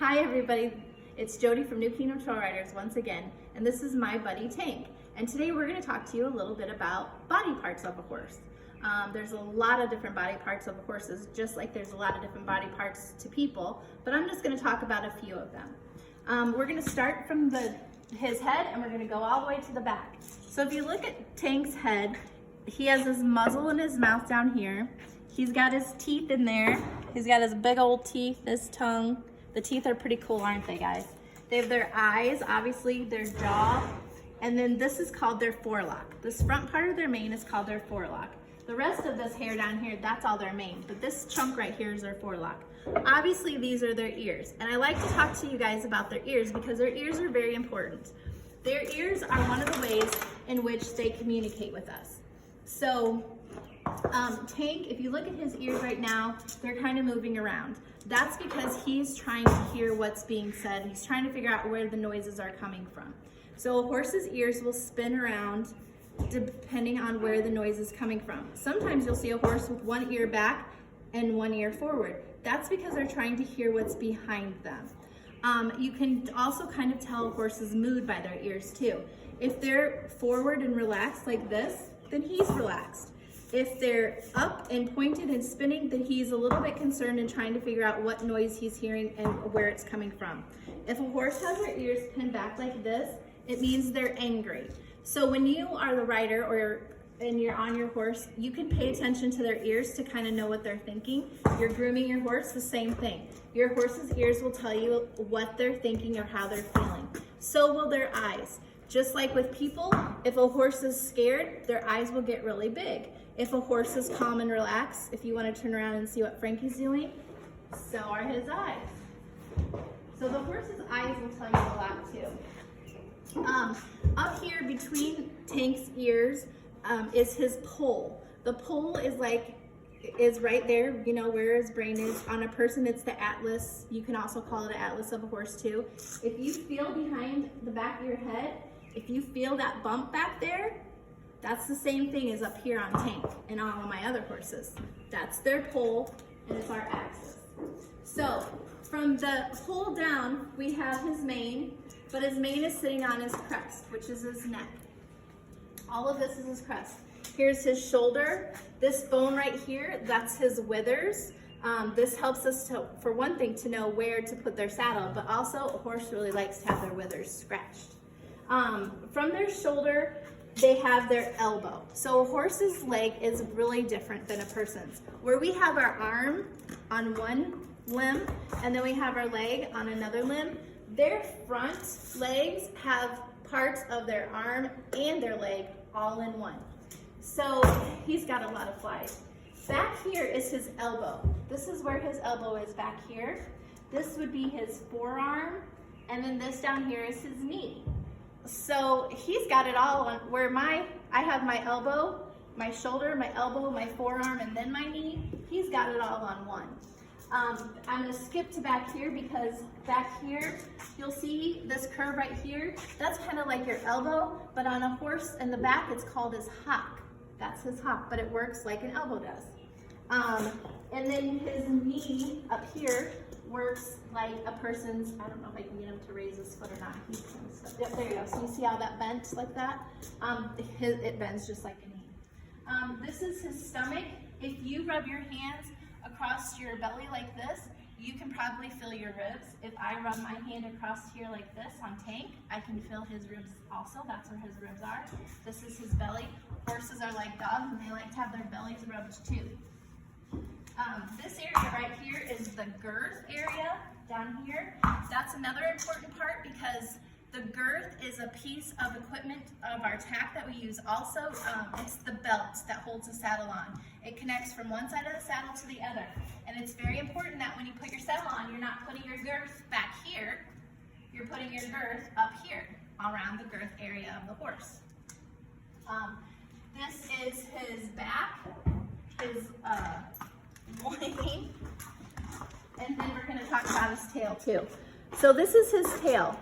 Hi everybody, it's Jody from New Kingdom Trailriders once again, and this is my buddy Tank. And today we're going to talk to you a little bit about body parts of a horse. There's a lot of different body parts of horses, just like there's a lot of different body parts to people, but I'm just going to talk about a few of them. We're going to start from his head and we're going to go all the way to the back. So if you look at Tank's head, he has his muzzle and his mouth down here. He's got his teeth in there. He's got his big old teeth, his tongue. The teeth are pretty cool, aren't they, guys? They have their eyes, obviously, their jaw, and then this is called their forelock. This front part of their mane is called their forelock. The rest of this hair down here, that's all their mane, but this chunk right here is their forelock. Obviously, these are their ears, and I like to talk to you guys about their ears because their ears are very important. Their ears are one of the ways in which they communicate with us. So, Tank, if you look at his ears right now, they're kind of moving around. That's because he's trying to hear what's being said. He's trying to figure out where the noises are coming from. So a horse's ears will spin around depending on where the noise is coming from. Sometimes you'll see a horse with one ear back and one ear forward. That's because they're trying to hear what's behind them. You can also kind of tell a horse's mood by their ears too. If they're forward and relaxed like this, then he's relaxed. If they're up and pointed and spinning, then he's a little bit concerned and trying to figure out what noise he's hearing and where it's coming from. If a horse has their ears pinned back like this, it means they're angry. So when you are the rider and you're on your horse, you can pay attention to their ears to kind of know what they're thinking. You're grooming your horse, the same thing. Your horse's ears will tell you what they're thinking or how they're feeling. So will their eyes. Just like with people, if a horse is scared, their eyes will get really big. If a horse is calm and relaxed, if you want to turn around and see what Frankie's doing, so are his eyes. So the horse's eyes will tell you a lot too. Up here between Tank's ears is his poll. The poll is right there, you know, where his brain is. On a person, it's the atlas. You can also call it an atlas of a horse too. If you feel behind the back of your head, if you feel that bump back there, that's the same thing as up here on Tank and all of my other horses. That's their poll and it's our axis. So from the poll down, we have his mane, but his mane is sitting on his crest, which is his neck. All of this is his crest. Here's his shoulder. This bone right here, that's his withers. This helps us to, for one thing, to know where to put their saddle, but also a horse really likes to have their withers scratched. From their shoulder, they have their elbow. So a horse's leg is really different than a person's. Where we have our arm on one limb and then we have our leg on another limb, their front legs have parts of their arm and their leg all in one. So he's got a lot of flies. Back here is his elbow. This is where his elbow is back here. This would be his forearm, and then this down here is his knee. So he's got it all on where I have my elbow, my shoulder, my elbow, my forearm, and then my knee. He's got it all on one. I'm going to skip to back here because back here, you'll see this curve right here. That's kind of like your elbow, but on a horse in the back, it's called his hock. That's his hock, but it works like an elbow does. And then his knee up here works like a person's, I don't know if I can get him to raise his foot or not. He's kind of stuck. Yep, there you go. So you see how that bent like that? It bends just like a knee. This is his stomach. If you rub your hands across your belly like this, you can probably feel your ribs. If I rub my hand across here like this on Tank, I can feel his ribs also. That's where his ribs are. This is his belly. Horses are like dogs and they like to have their bellies rubbed too. This area right here is the girth area down here. That's another important part because the girth is a piece of equipment of our tack that we use also. It's the belt that holds the saddle on. It connects from one side of the saddle to the other. And it's very important that when you put your saddle on, you're not putting your girth back here. You're putting your girth up here around the girth area of the horse. This is his back, his loin, and then we're going to talk about his tail too. So this is his tail.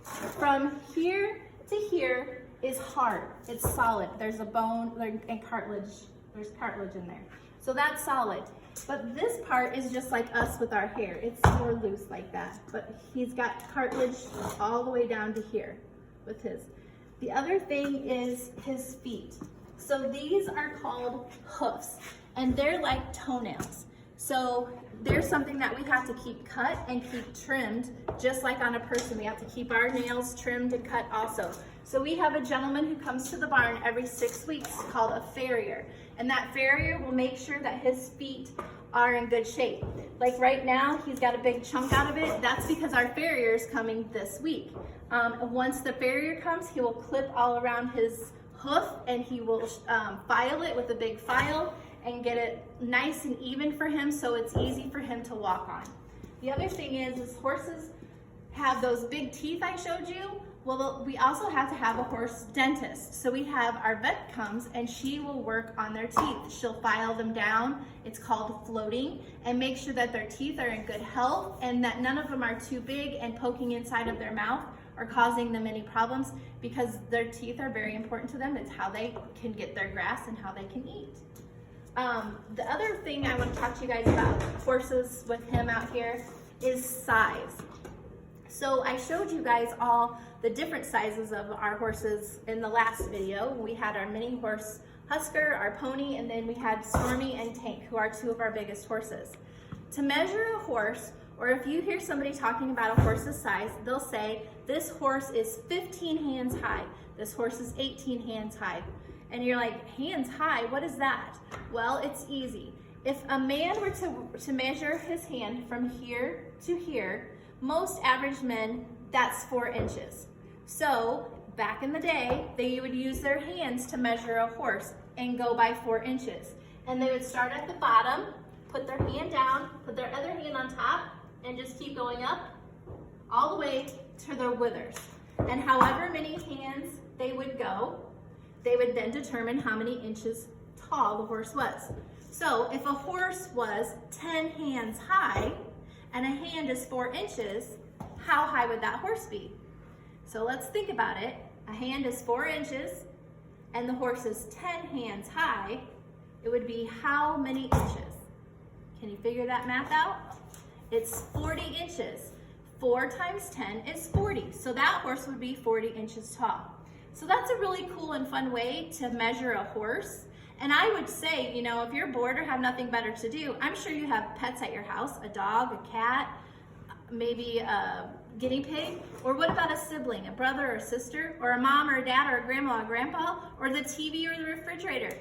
From here to here is hard. It's solid. There's a bone and cartilage. There's cartilage in there. So that's solid. But this part is just like us with our hair. It's more loose like that. But he's got cartilage all the way down to here with his. The other thing is his feet. So these are called hoofs, and they're like toenails. So there's something that we have to keep cut and keep trimmed, just like on a person. We have to keep our nails trimmed and cut also. So we have a gentleman who comes to the barn every 6 weeks called a farrier. And that farrier will make sure that his feet are in good shape. Like right now, he's got a big chunk out of it. That's because our farrier is coming this week. Once the farrier comes, he will clip all around his hoof, and he will file it with a big file and get it nice and even for him so it's easy for him to walk on. The other thing is horses have those big teeth I showed you. Well, we also have to have a horse dentist. So we have our vet comes and she will work on their teeth. She'll file them down. It's called floating, and make sure that their teeth are in good health and that none of them are too big and poking inside of their mouth or causing them any problems, because their teeth are very important to them. It's how they can get their grass and how they can eat. The other thing I want to talk to you guys about horses with him out here is size. So I showed you guys all the different sizes of our horses in the last video. We had our mini horse Husker, our pony, and then we had Stormy and Tank, who are two of our biggest horses. To measure a horse, or if you hear somebody talking about a horse's size, they'll say, this horse is 15 hands high. This horse is 18 hands high. And you're like, hands high, what is that? Well, it's easy. If a man were to measure his hand from here to here, most average men, that's 4 inches. So back in the day, they would use their hands to measure a horse and go by 4 inches. And they would start at the bottom, put their hand down, put their other hand on top, and just keep going up all the way to their withers. And however many hands they would go, they would then determine how many inches tall the horse was. So if a horse was 10 hands high and a hand is 4 inches, how high would that horse be? So let's think about it. A hand is 4 inches and the horse is 10 hands high. It would be how many inches? Can you figure that math out? It's 40 inches. 4 times 10 is 40. So that horse would be 40 inches tall. So that's a really cool and fun way to measure a horse. And I would say, you know, if you're bored or have nothing better to do, I'm sure you have pets at your house, a dog, a cat, maybe a guinea pig. Or what about a sibling, a brother or sister, or a mom or a dad or a grandma or grandpa, or the TV or the refrigerator?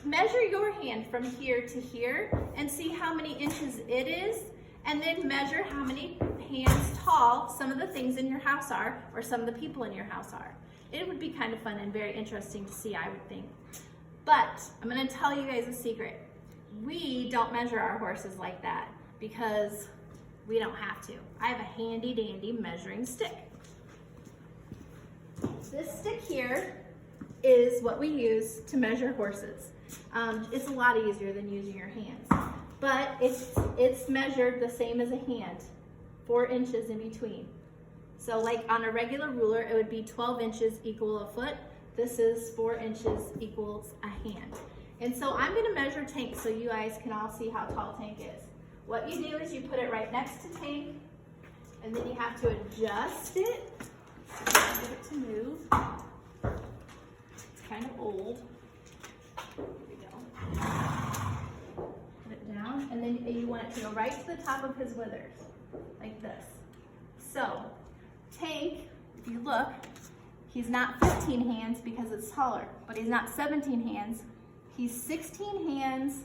Measure your hand from here to here and see how many inches it is, and then measure how many hands tall some of the things in your house are, or some of the people in your house are. It would be kind of fun and very interesting to see, I would think. But I'm going to tell you guys a secret. We don't measure our horses like that because we don't have to. I have a handy dandy measuring stick. This stick here is what we use to measure horses. It's a lot easier than using your hands, but it's measured the same as a hand, 4 inches in between. So like on a regular ruler, it would be 12 inches equal a foot. This is 4 inches equals a hand. And so I'm gonna measure Tank so you guys can all see how tall Tank is. What you do is you put it right next to Tank, and then you have to adjust it so you can get it to move. It's kind of old. Here we go. Put it down, and then you want it to go right to the top of his withers, like this. So Tank, if you look, he's not 15 hands because it's taller, but he's not 17 hands. He's 16 hands,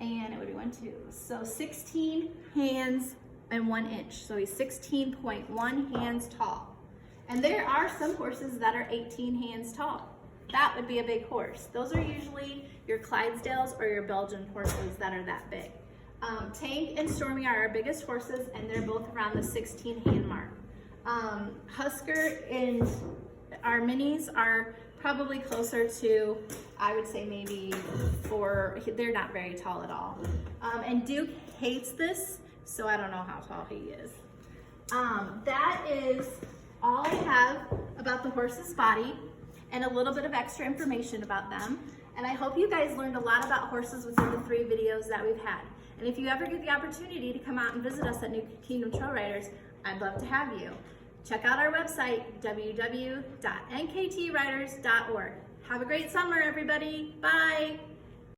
and it would be 1, 2. So 16 hands and 1 inch. So he's 16.1 hands tall. And there are some horses that are 18 hands tall. That would be a big horse. Those are usually your Clydesdales or your Belgian horses that are that big. Tank and Stormy are our biggest horses, and they're both around the 16 hand mark. Husker and our minis are probably closer to, I would say maybe 4, they're not very tall at all. And Duke hates this, so I don't know how tall he is. That is all I have about the horse's body and a little bit of extra information about them. And I hope you guys learned a lot about horses within the 3 videos that we've had. And if you ever get the opportunity to come out and visit us at New Kingdom Trailriders, I'd love to have you. Check out our website, www.nktriders.org. Have a great summer, everybody. Bye.